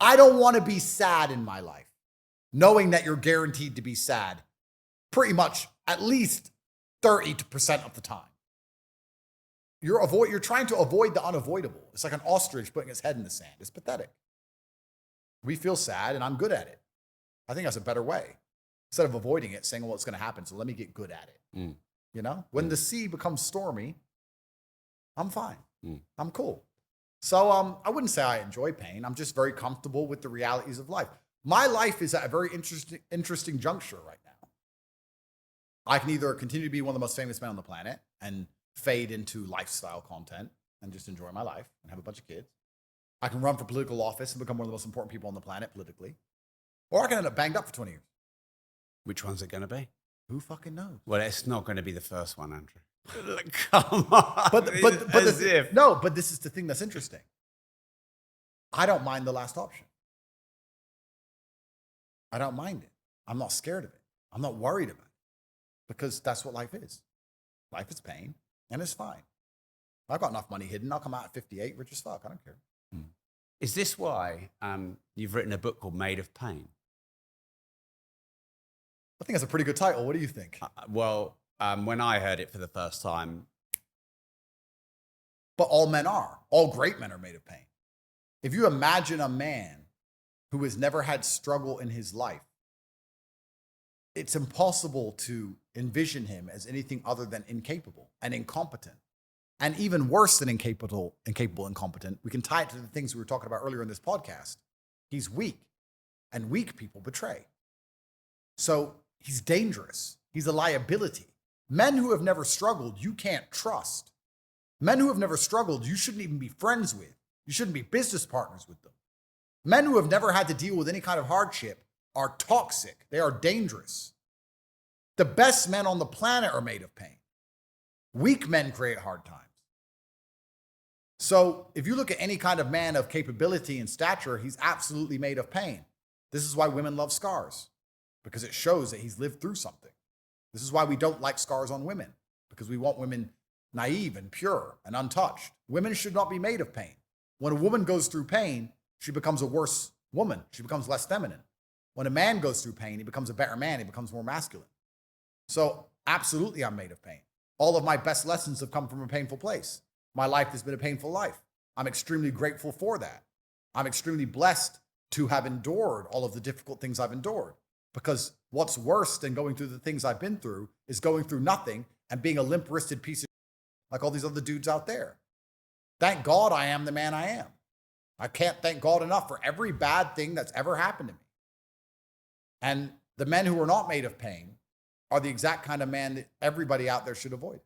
I don't want to be sad in my life, knowing that you're guaranteed to be sad pretty much at least 30% of the time. You're trying to avoid the unavoidable. It's like an ostrich putting its head in the sand. It's pathetic. We feel sad, and I'm good at it. I think that's a better way. Instead of avoiding it, saying, well, it's going to happen, so let me get good at it. You know? When the sea becomes stormy, I'm fine. I'm cool. So I wouldn't say I enjoy pain. I'm just very comfortable with the realities of life. My life is at a very interesting juncture right now. I can either continue to be one of the most famous men on the planet and fade into lifestyle content and just enjoy my life and have a bunch of kids. I can run for political office and become one of the most important people on the planet politically. Or I can end up banged up for 20 years. Which one's it going to be? Who fucking knows? Well, it's not going to be the first one, Andrew. Come on. But this is the thing that's interesting. I don't mind the last option. I don't mind it. I'm not scared of it. I'm not worried about it because that's what life is. Life is pain, and it's fine. I've got enough money hidden. I'll come out at 58, rich as fuck. I don't care. Is this why you've written a book called Made of Pain? I think that's a pretty good title. What do you think? When I heard it for the first time. But all men are. All great men are made of pain. If you imagine a man who has never had struggle in his life, it's impossible to envision him as anything other than incapable and incompetent. And even worse than incapable, incompetent, we can tie it to the things we were talking about earlier in this podcast. He's weak, and weak people betray. So he's dangerous. He's a liability. Men who have never struggled, you can't trust. Men who have never struggled, you shouldn't even be friends with. You shouldn't be business partners with them. Men who have never had to deal with any kind of hardship are toxic. They are dangerous. The best men on the planet are made of pain. Weak men create hard times. So if you look at any kind of man of capability and stature, he's absolutely made of pain. This is why women love scars, because it shows that he's lived through something. This is why we don't like scars on women, because we want women naive and pure and untouched. Women should not be made of pain. When a woman goes through pain, she becomes a worse woman. She becomes less feminine. When a man goes through pain, he becomes a better man. He becomes more masculine. So absolutely, I'm made of pain. All of my best lessons have come from a painful place. My life has been a painful life. I'm extremely grateful for that. I'm extremely blessed to have endured all of the difficult things I've endured, because what's worse than going through the things I've been through is going through nothing and being a limp-wristed piece of like all these other dudes out there. Thank God I am the man I am. I can't thank God enough for every bad thing that's ever happened to me. And the men who are not made of pain are the exact kind of man that everybody out there should avoid.